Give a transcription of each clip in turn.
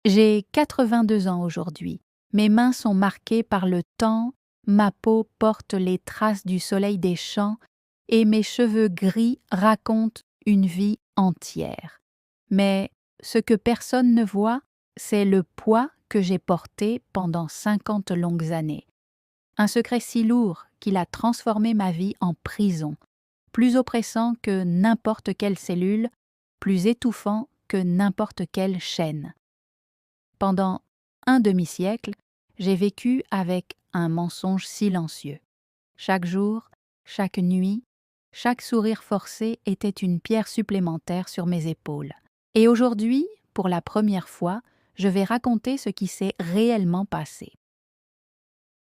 J'ai 82 ans aujourd'hui. Mes mains sont marquées par le temps, ma peau porte les traces du soleil des champs et mes cheveux gris racontent une vie entière. Mais ce que personne ne voit, c'est le poids que j'ai porté pendant 50 longues années. Un secret si lourd qu'il a transformé ma vie en prison, plus oppressant que n'importe quelle cellule, plus étouffant que n'importe quelle chaîne. Pendant un demi-siècle, j'ai vécu avec un mensonge silencieux. Chaque jour, chaque nuit, chaque sourire forcé était une pierre supplémentaire sur mes épaules. Et aujourd'hui, pour la première fois, je vais raconter ce qui s'est réellement passé.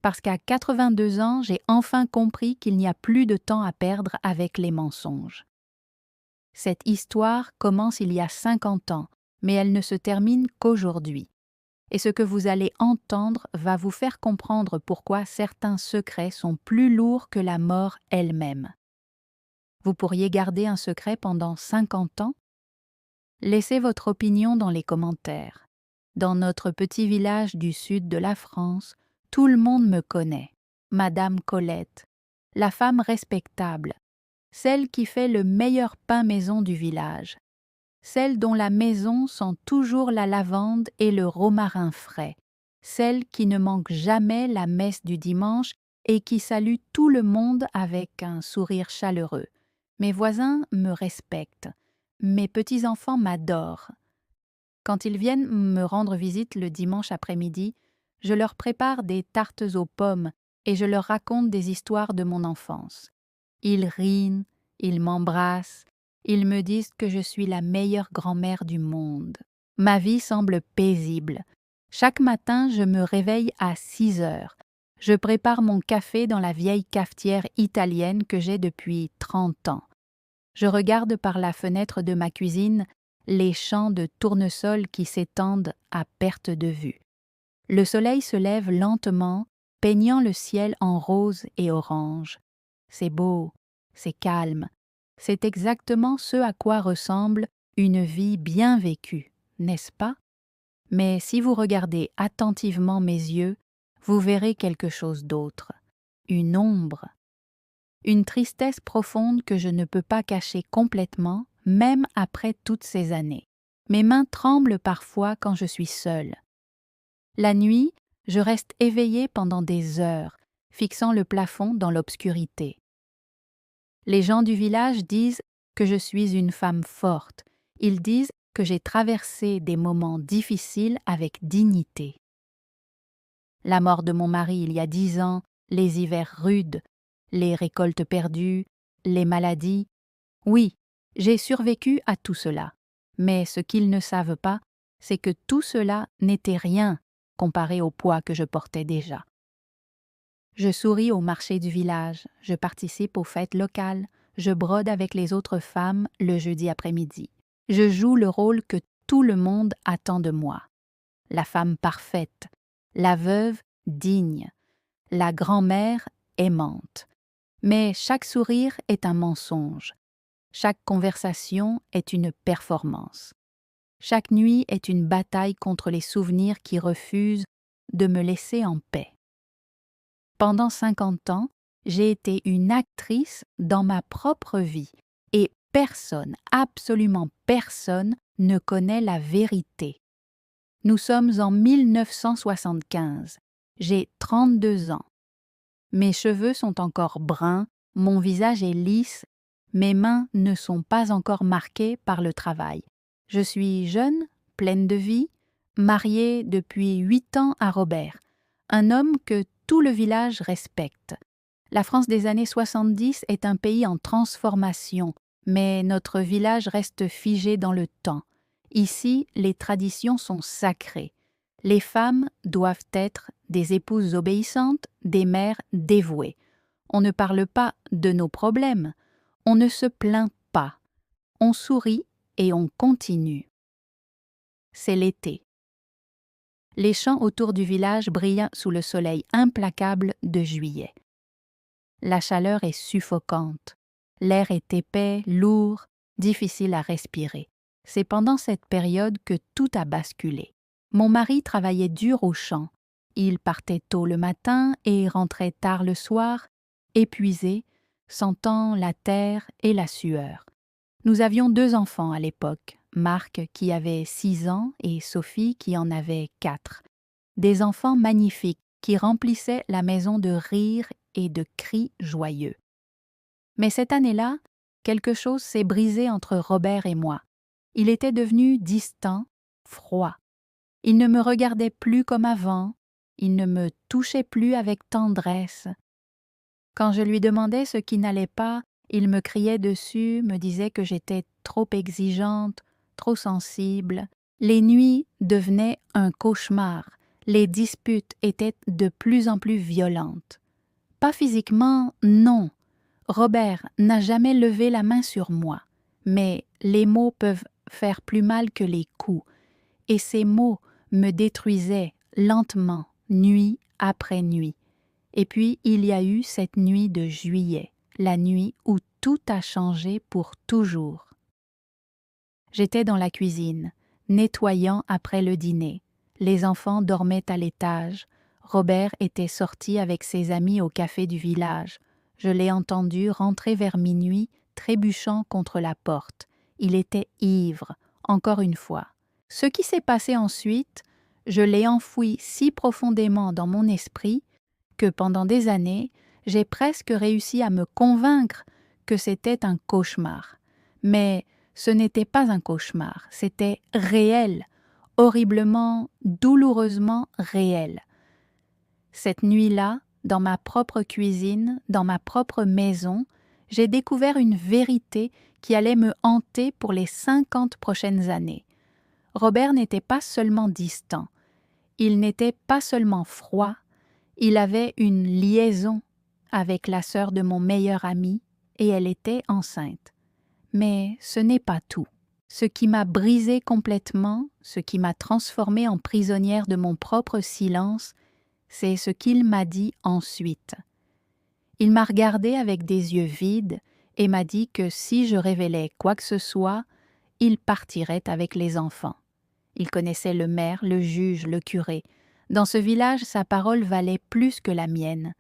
Parce qu'à 82 ans, j'ai enfin compris qu'il n'y a plus de temps à perdre avec les mensonges. Cette histoire commence il y a 50 ans, mais elle ne se termine qu'aujourd'hui. Et ce que vous allez entendre va vous faire comprendre pourquoi certains secrets sont plus lourds que la mort elle-même. Vous pourriez garder un secret pendant 50 ans? Laissez votre opinion dans les commentaires. Dans notre petit village du sud de la France, tout le monde me connaît. Madame Colette, la femme respectable, celle qui fait le meilleur pain maison du village, celle dont la maison sent toujours la lavande et le romarin frais, celle qui ne manque jamais la messe du dimanche et qui salue tout le monde avec un sourire chaleureux. Mes voisins me respectent, mes petits-enfants m'adorent. Quand ils viennent me rendre visite le dimanche après-midi, je leur prépare des tartes aux pommes et je leur raconte des histoires de mon enfance. Ils rient, ils m'embrassent, ils me disent que je suis la meilleure grand-mère du monde. Ma vie semble paisible. Chaque matin, je me réveille à 6 heures. Je prépare mon café dans la vieille cafetière italienne que j'ai depuis 30 ans. Je regarde par la fenêtre de ma cuisine les champs de tournesol qui s'étendent à perte de vue. Le soleil se lève lentement, peignant le ciel en rose et orange. C'est beau, c'est calme. C'est exactement ce à quoi ressemble une vie bien vécue, n'est-ce pas? Mais si vous regardez attentivement mes yeux, vous verrez quelque chose d'autre. Une ombre. Une tristesse profonde que je ne peux pas cacher complètement, même après toutes ces années. Mes mains tremblent parfois quand je suis seule. La nuit, je reste éveillée pendant des heures, fixant le plafond dans l'obscurité. Les gens du village disent que je suis une femme forte. Ils disent que j'ai traversé des moments difficiles avec dignité. La mort de mon mari il y a 10 ans, les hivers rudes, les récoltes perdues, les maladies. Oui, j'ai survécu à tout cela. Mais ce qu'ils ne savent pas, c'est que tout cela n'était rien comparé au poids que je portais déjà. Je souris au marché du village, je participe aux fêtes locales, je brode avec les autres femmes le jeudi après-midi. Je joue le rôle que tout le monde attend de moi. La femme parfaite, la veuve digne, la grand-mère aimante. Mais chaque sourire est un mensonge. Chaque conversation est une performance. Chaque nuit est une bataille contre les souvenirs qui refusent de me laisser en paix. Pendant 50 ans, j'ai été une actrice dans ma propre vie et personne, absolument personne, ne connaît la vérité. Nous sommes en 1975. J'ai 32 ans. Mes cheveux sont encore bruns, mon visage est lisse, mes mains ne sont pas encore marquées par le travail. Je suis jeune, pleine de vie, mariée depuis 8 ans à Robert, un homme que tout le village respecte. La France des années 70 est un pays en transformation, mais notre village reste figé dans le temps. Ici, les traditions sont sacrées. Les femmes doivent être des épouses obéissantes, des mères dévouées. On ne parle pas de nos problèmes, on ne se plaint pas. On sourit et on continue. C'est l'été. Les champs autour du village brillent sous le soleil implacable de juillet. La chaleur est suffocante. L'air est épais, lourd, difficile à respirer. C'est pendant cette période que tout a basculé. Mon mari travaillait dur au champ. Il partait tôt le matin et rentrait tard le soir, épuisé, sentant la terre et la sueur. Nous avions 2 enfants à l'époque, Marc qui avait 6 ans et Sophie qui en avait 4. Des enfants magnifiques qui remplissaient la maison de rires et de cris joyeux. Mais cette année-là, quelque chose s'est brisé entre Robert et moi. Il était devenu distant, froid. Il ne me regardait plus comme avant, il ne me touchait plus avec tendresse. Quand je lui demandais ce qui n'allait pas, il me criait dessus, me disait que j'étais trop exigeante, trop sensible. Les nuits devenaient un cauchemar, les disputes étaient de plus en plus violentes. Pas physiquement, non. Robert n'a jamais levé la main sur moi, mais les mots peuvent faire plus mal que les coups, et ces mots me détruisaient lentement, nuit après nuit. Et puis il y a eu cette nuit de juillet, la nuit où tout a changé pour toujours. J'étais dans la cuisine, nettoyant après le dîner. Les enfants dormaient à l'étage. Robert était sorti avec ses amis au café du village. Je l'ai entendu rentrer vers minuit, trébuchant contre la porte. Il était ivre, encore une fois. Ce qui s'est passé ensuite, je l'ai enfoui si profondément dans mon esprit que pendant des années, j'ai presque réussi à me convaincre que c'était un cauchemar. Mais ce n'était pas un cauchemar, c'était réel, horriblement, douloureusement réel. Cette nuit-là, dans ma propre cuisine, dans ma propre maison, j'ai découvert une vérité qui allait me hanter pour les 50 prochaines années. Robert n'était pas seulement distant, il n'était pas seulement froid, il avait une liaison avec la sœur de mon meilleur ami et elle était enceinte. Mais ce n'est pas tout. Ce qui m'a brisée complètement, ce qui m'a transformée en prisonnière de mon propre silence, c'est ce qu'il m'a dit ensuite. Il m'a regardée avec des yeux vides et m'a dit que si je révélais quoi que ce soit, il partirait avec les enfants. Il connaissait le maire, le juge, le curé. Dans ce village, sa parole valait plus que la mienne.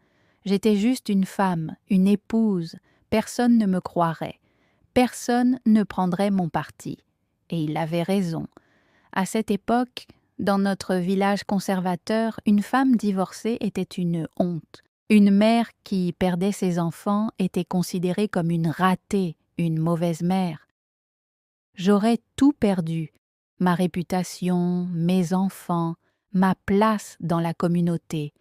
J'étais juste une femme, une épouse, personne ne me croirait. Personne ne prendrait mon parti. Et il avait raison. À cette époque, dans notre village conservateur, une femme divorcée était une honte. Une mère qui perdait ses enfants était considérée comme une ratée, une mauvaise mère. J'aurais tout perdu, ma réputation, mes enfants, ma place dans la communauté.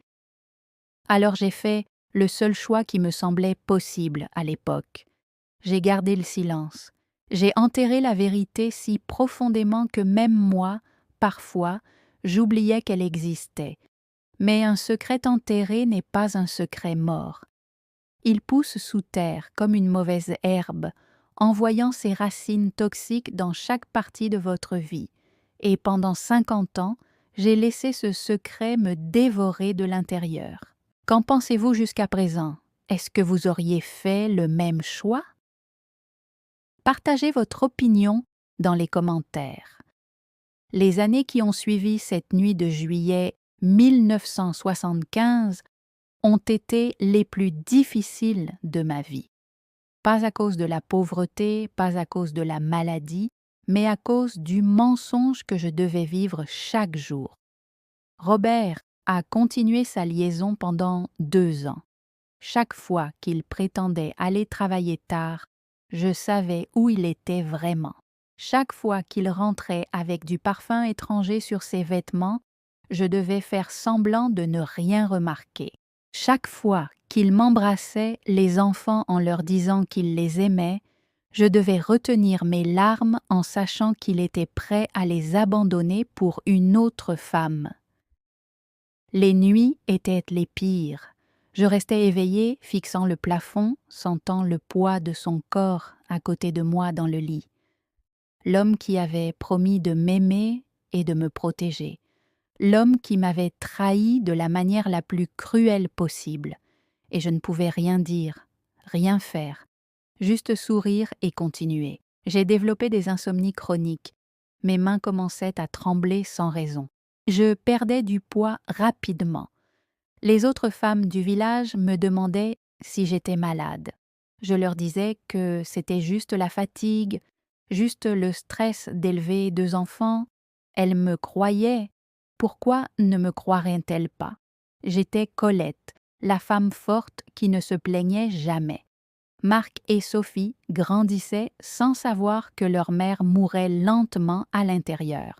Alors j'ai fait le seul choix qui me semblait possible à l'époque. J'ai gardé le silence. J'ai enterré la vérité si profondément que même moi, parfois, j'oubliais qu'elle existait. Mais un secret enterré n'est pas un secret mort. Il pousse sous terre comme une mauvaise herbe, envoyant ses racines toxiques dans chaque partie de votre vie. Et pendant 50 ans, j'ai laissé ce secret me dévorer de l'intérieur. Qu'en pensez-vous jusqu'à présent? Est-ce que vous auriez fait le même choix? Partagez votre opinion dans les commentaires. Les années qui ont suivi cette nuit de juillet 1975 ont été les plus difficiles de ma vie. Pas à cause de la pauvreté, pas à cause de la maladie, mais à cause du mensonge que je devais vivre chaque jour. Robert a continué sa liaison pendant 2 ans. Chaque fois qu'il prétendait aller travailler tard, je savais où il était vraiment. Chaque fois qu'il rentrait avec du parfum étranger sur ses vêtements, je devais faire semblant de ne rien remarquer. Chaque fois qu'il m'embrassait les enfants en leur disant qu'il les aimait, je devais retenir mes larmes en sachant qu'il était prêt à les abandonner pour une autre femme. Les nuits étaient les pires. Je restais éveillée, fixant le plafond, sentant le poids de son corps à côté de moi dans le lit. L'homme qui avait promis de m'aimer et de me protéger. L'homme qui m'avait trahi de la manière la plus cruelle possible. Et je ne pouvais rien dire, rien faire, juste sourire et continuer. J'ai développé des insomnies chroniques. Mes mains commençaient à trembler sans raison. Je perdais du poids rapidement. Les autres femmes du village me demandaient si j'étais malade. Je leur disais que c'était juste la fatigue, juste le stress d'élever 2 enfants. Elles me croyaient. Pourquoi ne me croiraient-elles pas? J'étais Colette, la femme forte qui ne se plaignait jamais. Marc et Sophie grandissaient sans savoir que leur mère mourait lentement à l'intérieur.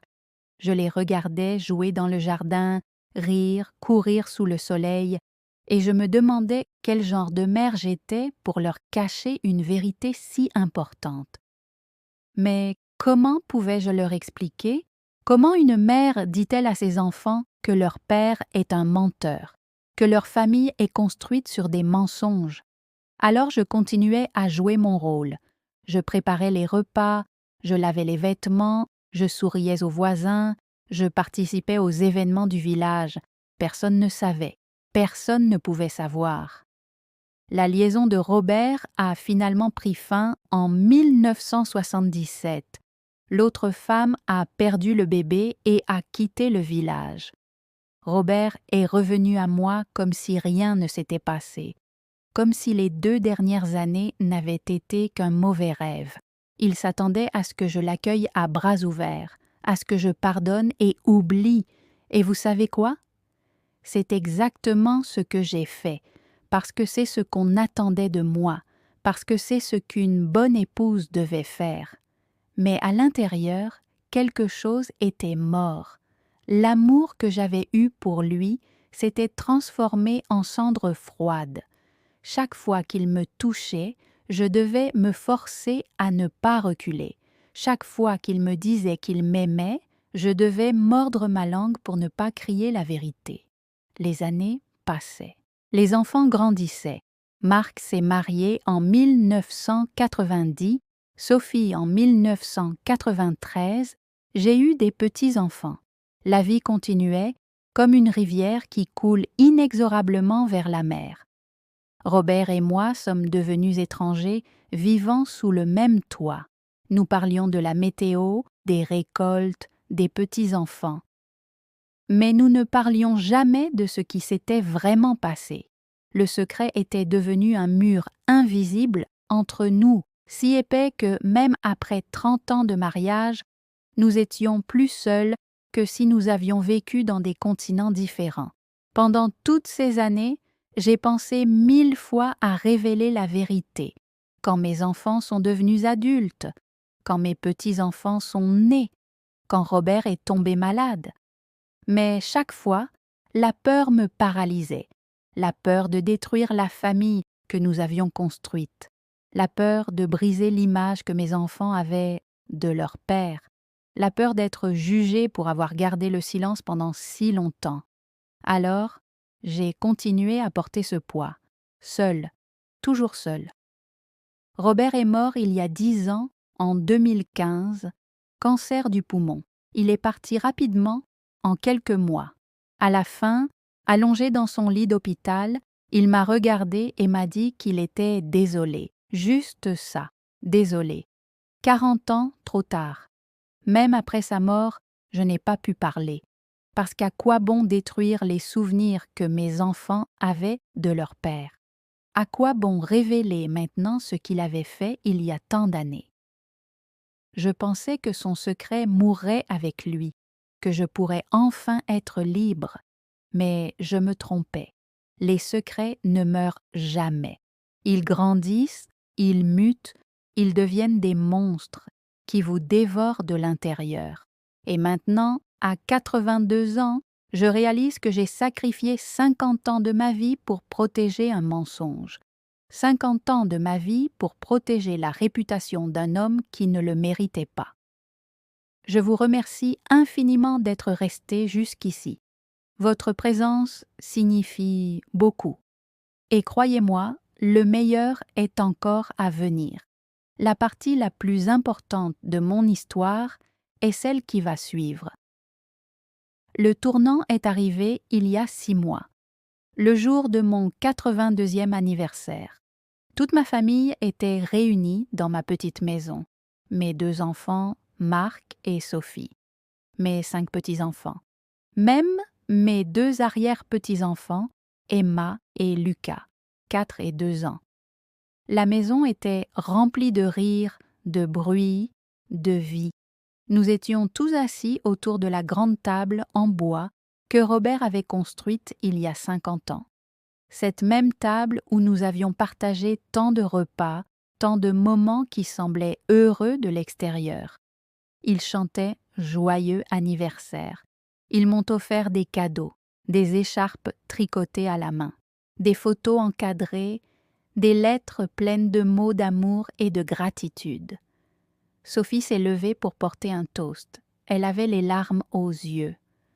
Je les regardais jouer dans le jardin, rire, courir sous le soleil, et je me demandais quel genre de mère j'étais pour leur cacher une vérité si importante. Mais comment pouvais-je leur expliquer? Comment une mère dit-elle à ses enfants que leur père est un menteur, que leur famille est construite sur des mensonges? Alors je continuais à jouer mon rôle. Je préparais les repas, je lavais les vêtements, je souriais aux voisins, je participais aux événements du village. Personne ne savait, personne ne pouvait savoir. La liaison de Robert a finalement pris fin en 1977. L'autre femme a perdu le bébé et a quitté le village. Robert est revenu à moi comme si rien ne s'était passé, comme si les 2 dernières années n'avaient été qu'un mauvais rêve. Il s'attendait à ce que je l'accueille à bras ouverts, à ce que je pardonne et oublie. Et vous savez quoi? C'est exactement ce que j'ai fait, parce que c'est ce qu'on attendait de moi, parce que c'est ce qu'une bonne épouse devait faire. Mais à l'intérieur, quelque chose était mort. L'amour que j'avais eu pour lui s'était transformé en cendre froide. Chaque fois qu'il me touchait, je devais me forcer à ne pas reculer. Chaque fois qu'il me disait qu'il m'aimait, je devais mordre ma langue pour ne pas crier la vérité. Les années passaient. Les enfants grandissaient. Marc s'est marié en 1990, Sophie en 1993. J'ai eu des petits-enfants. La vie continuait, comme une rivière qui coule inexorablement vers la mer. Robert et moi sommes devenus étrangers, vivant sous le même toit. Nous parlions de la météo, des récoltes, des petits-enfants. Mais nous ne parlions jamais de ce qui s'était vraiment passé. Le secret était devenu un mur invisible entre nous, si épais que même après 30 ans de mariage, nous étions plus seuls que si nous avions vécu dans des continents différents. Pendant toutes ces années, j'ai pensé 1000 fois à révéler la vérité, quand mes enfants sont devenus adultes, quand mes petits-enfants sont nés, quand Robert est tombé malade. Mais chaque fois, la peur me paralysait, la peur de détruire la famille que nous avions construite, la peur de briser l'image que mes enfants avaient de leur père, la peur d'être jugée pour avoir gardé le silence pendant si longtemps. Alors, j'ai continué à porter ce poids, seul, toujours seul. Robert est mort il y a 10 ans, en 2015, cancer du poumon. Il est parti rapidement, en quelques mois. À la fin, allongé dans son lit d'hôpital, il m'a regardé et m'a dit qu'il était désolé. Juste ça, désolé. 40 ans trop tard. Même après sa mort, je n'ai pas pu parler. Parce qu'à quoi bon détruire les souvenirs que mes enfants avaient de leur père? À quoi bon révéler maintenant ce qu'il avait fait il y a tant d'années? Je pensais que son secret mourrait avec lui, que je pourrais enfin être libre, mais je me trompais. Les secrets ne meurent jamais. Ils grandissent, ils mutent, ils deviennent des monstres qui vous dévorent de l'intérieur. Et maintenant, à 82 ans, je réalise que j'ai sacrifié 50 ans de ma vie pour protéger un mensonge. 50 ans de ma vie pour protéger la réputation d'un homme qui ne le méritait pas. Je vous remercie infiniment d'être resté jusqu'ici. Votre présence signifie beaucoup. Et croyez-moi, le meilleur est encore à venir. La partie la plus importante de mon histoire est celle qui va suivre. Le tournant est arrivé il y a 6 mois, le jour de mon 82e anniversaire. Toute ma famille était réunie dans ma petite maison. Mes 2 enfants, Marc et Sophie. Mes 5 petits-enfants. Même mes 2 arrière-petits-enfants, Emma et Lucas, 4 et 2 ans. La maison était remplie de rires, de bruit, de vie. Nous étions tous assis autour de la grande table en bois que Robert avait construite il y a 50 ans. Cette même table où nous avions partagé tant de repas, tant de moments qui semblaient heureux de l'extérieur. Ils chantaient « Joyeux anniversaire ». Ils m'ont offert des cadeaux, des écharpes tricotées à la main, des photos encadrées, des lettres pleines de mots d'amour et de gratitude. Sophie s'est levée pour porter un toast. Elle avait les larmes aux yeux.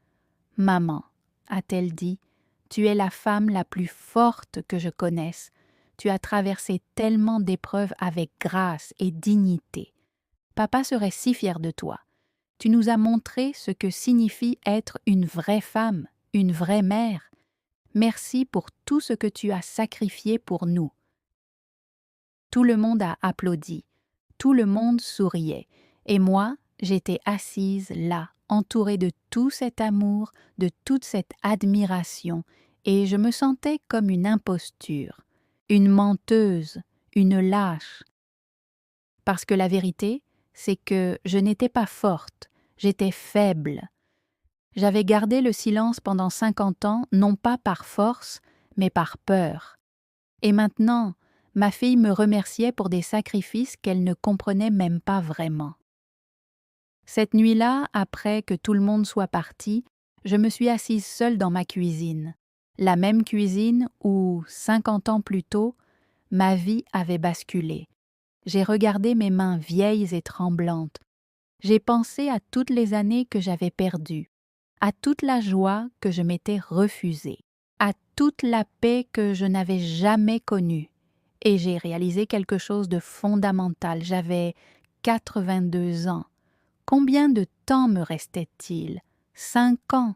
« Maman, a-t-elle dit, tu es la femme la plus forte que je connaisse. Tu as traversé tellement d'épreuves avec grâce et dignité. Papa serait si fier de toi. Tu nous as montré ce que signifie être une vraie femme, une vraie mère. Merci pour tout ce que tu as sacrifié pour nous. » Tout le monde a applaudi. Tout le monde souriait. Et moi, j'étais assise là, entourée de tout cet amour, de toute cette admiration, et je me sentais comme une imposture, une menteuse, une lâche. Parce que la vérité, c'est que je n'étais pas forte, j'étais faible. J'avais gardé le silence pendant 50 ans, non pas par force, mais par peur. Et maintenant, ma fille me remerciait pour des sacrifices qu'elle ne comprenait même pas vraiment. Cette nuit-là, après que tout le monde soit parti, je me suis assise seule dans ma cuisine. La même cuisine où, 50 ans plus tôt, ma vie avait basculé. J'ai regardé mes mains vieilles et tremblantes. J'ai pensé à toutes les années que j'avais perdues, à toute la joie que je m'étais refusée, à toute la paix que je n'avais jamais connue. Et j'ai réalisé quelque chose de fondamental. J'avais 82 ans. Combien de temps me restait-il? 5 ans?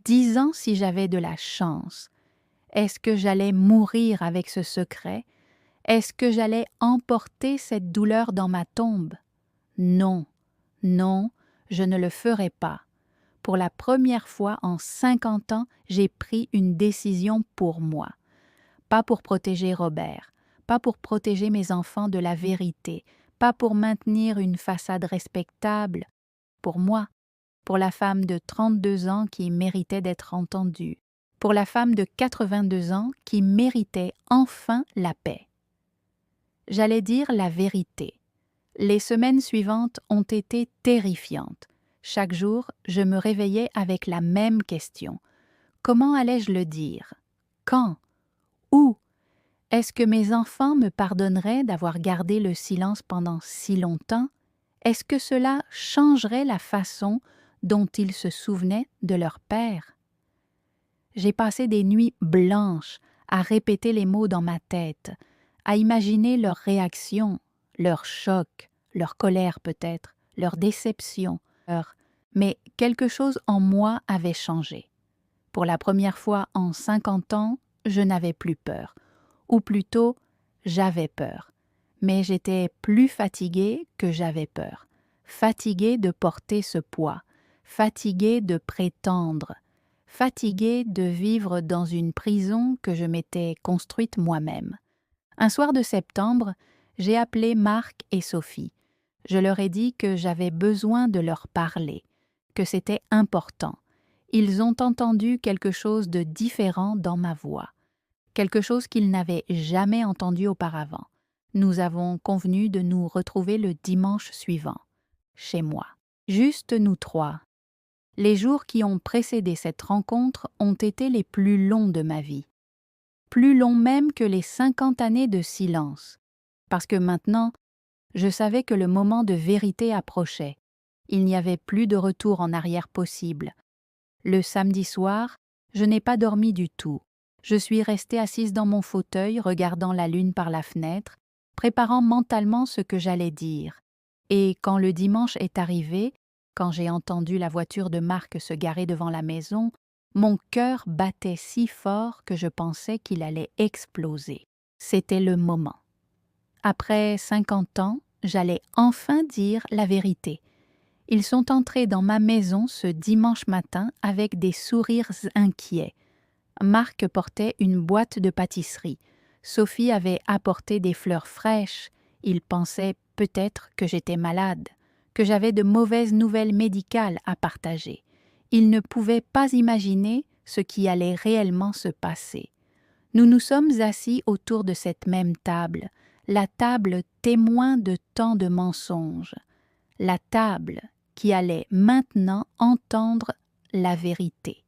10 ans si j'avais de la chance. Est-ce que j'allais mourir avec ce secret? Est-ce que j'allais emporter cette douleur dans ma tombe? Non, non, je ne le ferai pas. Pour la première fois en 50 ans, j'ai pris une décision pour moi. Pas pour protéger Robert, pas pour protéger mes enfants de la vérité, pas pour maintenir une façade respectable, pour moi, pour la femme de 32 ans qui méritait d'être entendue, pour la femme de 82 ans qui méritait enfin la paix. J'allais dire la vérité. Les semaines suivantes ont été terrifiantes. Chaque jour, je me réveillais avec la même question. Comment allais-je le dire? Quand? Où? Est-ce que mes enfants me pardonneraient d'avoir gardé le silence pendant si longtemps? Est-ce que cela changerait la façon dont ils se souvenaient de leur père? J'ai passé des nuits blanches à répéter les mots dans ma tête, à imaginer leurs réactions, leur choc, leur colère peut-être, leur déception, mais quelque chose en moi avait changé. Pour la première fois en 50 ans, je n'avais plus peur. Ou plutôt, j'avais peur. Mais j'étais plus fatiguée que j'avais peur. Fatiguée de porter ce poids, fatiguée de prétendre, fatiguée de vivre dans une prison que je m'étais construite moi-même. Un soir de septembre, j'ai appelé Marc et Sophie. Je leur ai dit que j'avais besoin de leur parler, que c'était important. Ils ont entendu quelque chose de différent dans ma voix, quelque chose qu'ils n'avaient jamais entendu auparavant. Nous avons convenu de nous retrouver le dimanche suivant, chez moi. Juste nous trois. Les jours qui ont précédé cette rencontre ont été les plus longs de ma vie. Plus longs même que les 50 années de silence. Parce que maintenant, je savais que le moment de vérité approchait. Il n'y avait plus de retour en arrière possible. Le samedi soir, je n'ai pas dormi du tout. Je suis restée assise dans mon fauteuil, regardant la lune par la fenêtre, préparant mentalement ce que j'allais dire. Et quand le dimanche est arrivé, quand j'ai entendu la voiture de Marc se garer devant la maison, mon cœur battait si fort que je pensais qu'il allait exploser. C'était le moment. Après 50 ans, j'allais enfin dire la vérité. Ils sont entrés dans ma maison ce dimanche matin avec des sourires inquiets. Marc portait une boîte de pâtisserie. Sophie avait apporté des fleurs fraîches. Ils pensaient peut-être que j'étais malade, que j'avais de mauvaises nouvelles médicales à partager. Ils ne pouvaient pas imaginer ce qui allait réellement se passer. Nous nous sommes assis autour de cette même table, la table témoin de tant de mensonges, la table qui allait maintenant entendre la vérité.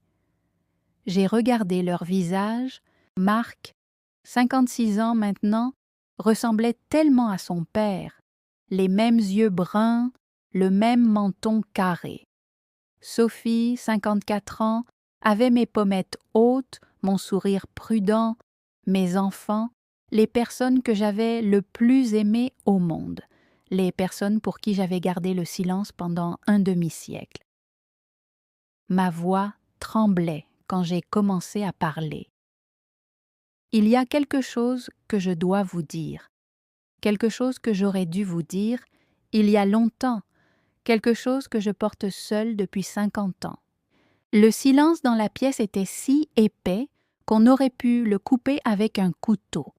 J'ai regardé leur visage. Marc, 56 ans maintenant, ressemblait tellement à son père, les mêmes yeux bruns, le même menton carré. Sophie, 54 ans, avait mes pommettes hautes, mon sourire prudent, mes enfants, les personnes que j'avais le plus aimées au monde, les personnes pour qui j'avais gardé le silence pendant un demi-siècle. Ma voix tremblait quand j'ai commencé à parler. Il y a quelque chose que je dois vous dire, quelque chose que j'aurais dû vous dire il y a longtemps, quelque chose que je porte seule depuis 50 ans. Le silence dans la pièce était si épais qu'on aurait pu le couper avec un couteau.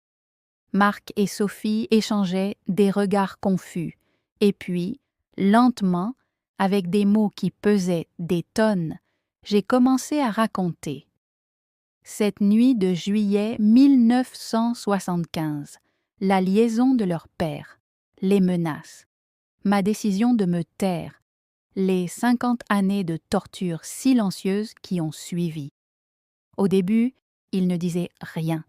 Marc et Sophie échangeaient des regards confus, et puis, lentement, avec des mots qui pesaient des tonnes, j'ai commencé à raconter. Cette nuit de juillet 1975, la liaison de leur père, les menaces, ma décision de me taire, les 50 années de torture silencieuse qui ont suivi. Au début, il ne disait rien.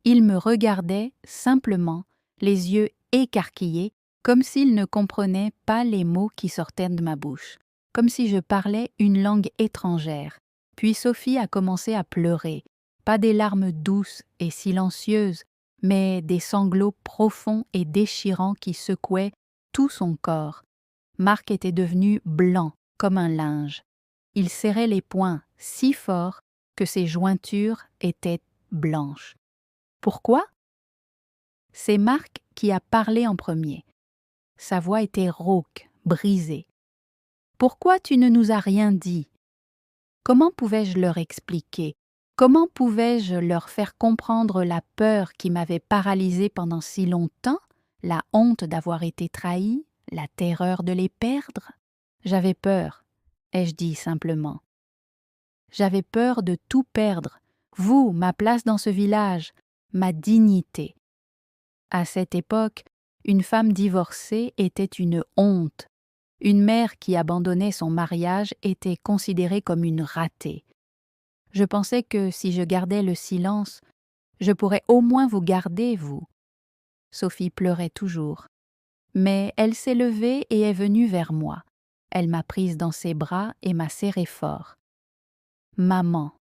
Il me regardait simplement, les yeux écarquillés, comme s'il ne comprenait pas les mots qui sortaient de ma bouche, comme si je parlais une langue étrangère. Puis Sophie a commencé à pleurer, pas des larmes douces et silencieuses, mais des sanglots profonds et déchirants qui secouaient tout son corps. Marc était devenu blanc comme un linge. Il serrait les poings si fort que ses jointures étaient blanches. Pourquoi? C'est Marc qui a parlé en premier. Sa voix était rauque, brisée. Pourquoi tu ne nous as rien dit? Comment pouvais-je leur expliquer? Comment pouvais-je leur faire comprendre la peur qui m'avait paralysée pendant si longtemps, la honte d'avoir été trahie, la terreur de les perdre? J'avais peur, ai-je dit simplement. J'avais peur de tout perdre, vous, ma place dans ce village, ma dignité. À cette époque, une femme divorcée était une honte. Une mère qui abandonnait son mariage était considérée comme une ratée. Je pensais que si je gardais le silence, je pourrais au moins vous garder, vous. Sophie pleurait toujours. Mais elle s'est levée et est venue vers moi. Elle m'a prise dans ses bras et m'a serré fort. « Maman »,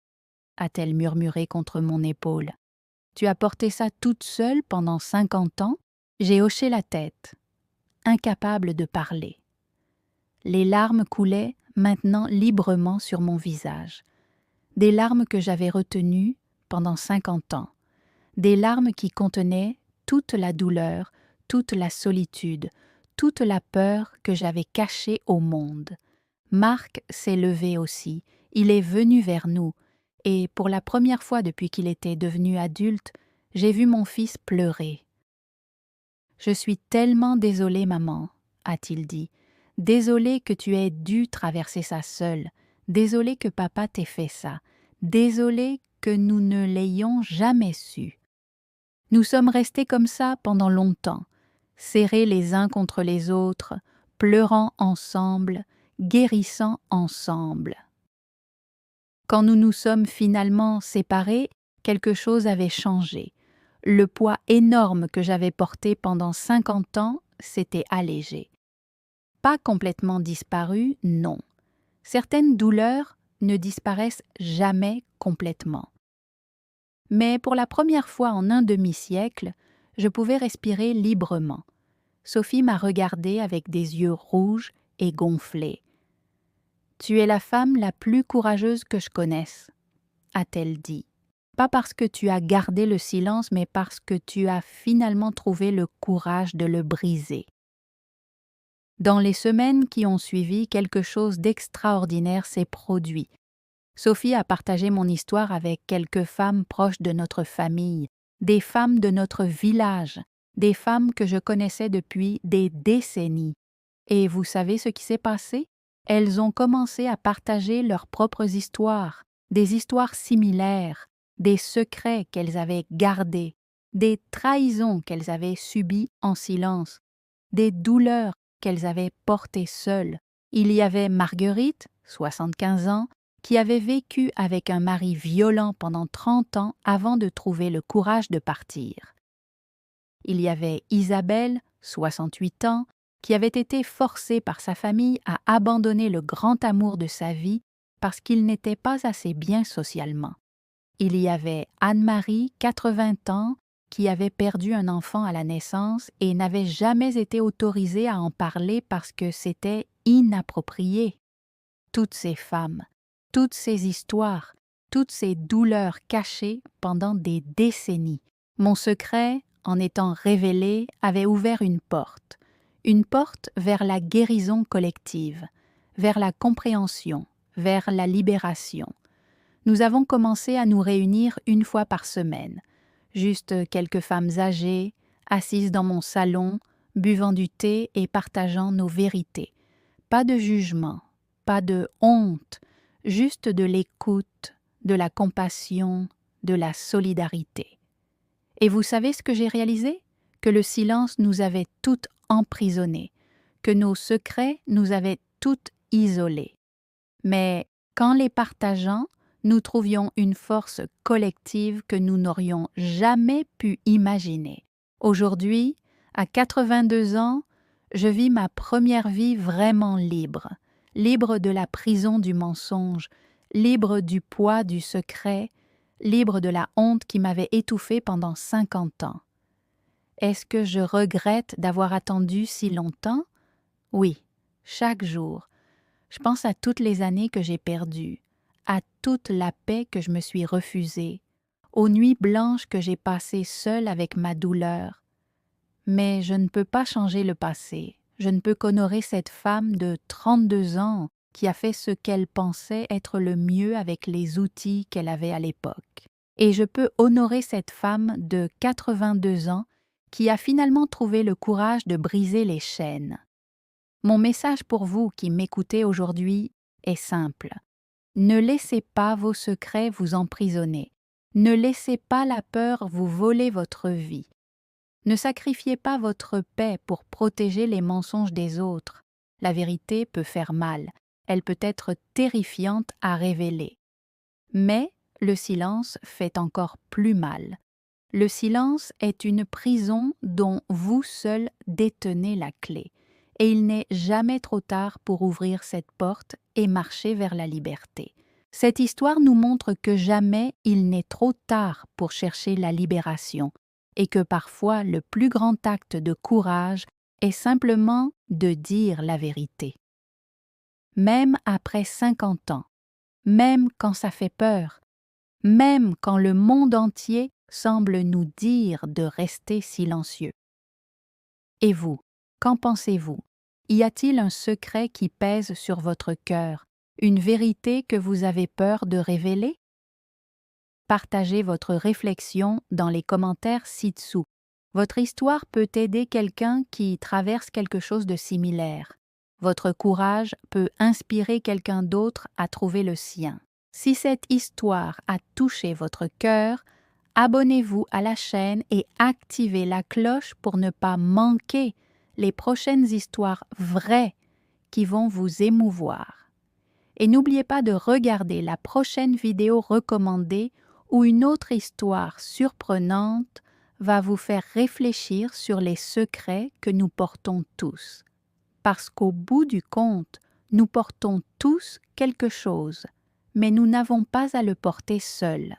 a-t-elle murmuré contre mon épaule, « tu as porté ça toute seule pendant 50 ans ?» J'ai hoché la tête, incapable de parler. Les larmes coulaient maintenant librement sur mon visage. Des larmes que j'avais retenues pendant 50 ans. Des larmes qui contenaient toute la douleur, toute la solitude, toute la peur que j'avais cachée au monde. Marc s'est levé aussi, il est venu vers nous, et pour la première fois depuis qu'il était devenu adulte, j'ai vu mon fils pleurer. « Je suis tellement désolé, maman, » a-t-il dit. « Désolé que tu aies dû traverser ça seule. Désolé que papa t'ait fait ça. Désolé que nous ne l'ayons jamais su. » Nous sommes restés comme ça pendant longtemps, serrés les uns contre les autres, pleurant ensemble, guérissant ensemble. Quand nous nous sommes finalement séparés, quelque chose avait changé. Le poids énorme que j'avais porté pendant 50 ans s'était allégé. Pas complètement disparu, non. Certaines douleurs ne disparaissent jamais complètement. Mais pour la première fois en un demi-siècle, je pouvais respirer librement. Sophie m'a regardée avec des yeux rouges et gonflés. « Tu es la femme la plus courageuse que je connaisse, » a-t-elle dit. Pas parce que tu as gardé le silence, mais parce que tu as finalement trouvé le courage de le briser. Dans les semaines qui ont suivi, quelque chose d'extraordinaire s'est produit. Sophie a partagé mon histoire avec quelques femmes proches de notre famille, des femmes de notre village, des femmes que je connaissais depuis des décennies. Et vous savez ce qui s'est passé? Elles ont commencé à partager leurs propres histoires, des histoires similaires, des secrets qu'elles avaient gardés, des trahisons qu'elles avaient subies en silence, des douleurs qu'elles avaient portées seules. Il y avait Marguerite, 75 ans, qui avait vécu avec un mari violent pendant 30 ans avant de trouver le courage de partir. Il y avait Isabelle, 68 ans, qui avait été forcée par sa famille à abandonner le grand amour de sa vie parce qu'il n'était pas assez bien socialement. Il y avait Anne-Marie, 80 ans, qui avait perdu un enfant à la naissance et n'avait jamais été autorisée à en parler parce que c'était inapproprié. Toutes ces femmes, toutes ces histoires, toutes ces douleurs cachées pendant des décennies. Mon secret, en étant révélé, avait ouvert une porte vers la guérison collective, vers la compréhension, vers la libération. Nous avons commencé à nous réunir une fois par semaine, juste quelques femmes âgées, assises dans mon salon, buvant du thé et partageant nos vérités. Pas de jugement, pas de honte, juste de l'écoute, de la compassion, de la solidarité. Et vous savez ce que j'ai réalisé? Que le silence nous avait toutes emprisonnées, que nos secrets nous avaient toutes isolées. Mais qu'en les partageant, nous trouvions une force collective que nous n'aurions jamais pu imaginer. Aujourd'hui, à 82 ans, je vis ma première vie vraiment libre, libre de la prison du mensonge, libre du poids du secret, libre de la honte qui m'avait étouffée pendant 50 ans. Est-ce que je regrette d'avoir attendu si longtemps? Oui, chaque jour. Je pense à toutes les années que j'ai perdues, à toute la paix que je me suis refusée, aux nuits blanches que j'ai passées seule avec ma douleur. Mais je ne peux pas changer le passé. Je ne peux qu'honorer cette femme de 32 ans qui a fait ce qu'elle pensait être le mieux avec les outils qu'elle avait à l'époque. Et je peux honorer cette femme de 82 ans qui a finalement trouvé le courage de briser les chaînes. Mon message pour vous qui m'écoutez aujourd'hui est simple. Ne laissez pas vos secrets vous emprisonner. Ne laissez pas la peur vous voler votre vie. Ne sacrifiez pas votre paix pour protéger les mensonges des autres. La vérité peut faire mal. Elle peut être terrifiante à révéler. Mais le silence fait encore plus mal. Le silence est une prison dont vous seul détenez la clé. Et il n'est jamais trop tard pour ouvrir cette porte et marcher vers la liberté. Cette histoire nous montre que jamais il n'est trop tard pour chercher la libération et que parfois le plus grand acte de courage est simplement de dire la vérité. Même après 50 ans, même quand ça fait peur, même quand le monde entier semble nous dire de rester silencieux. Et vous, qu'en pensez-vous? Y a-t-il un secret qui pèse sur votre cœur, une vérité que vous avez peur de révéler? Partagez votre réflexion dans les commentaires ci-dessous. Votre histoire peut aider quelqu'un qui traverse quelque chose de similaire. Votre courage peut inspirer quelqu'un d'autre à trouver le sien. Si cette histoire a touché votre cœur, abonnez-vous à la chaîne et activez la cloche pour ne pas manquer les prochaines histoires vraies qui vont vous émouvoir. Et n'oubliez pas de regarder la prochaine vidéo recommandée où une autre histoire surprenante va vous faire réfléchir sur les secrets que nous portons tous. Parce qu'au bout du compte, nous portons tous quelque chose, mais nous n'avons pas à le porter seuls.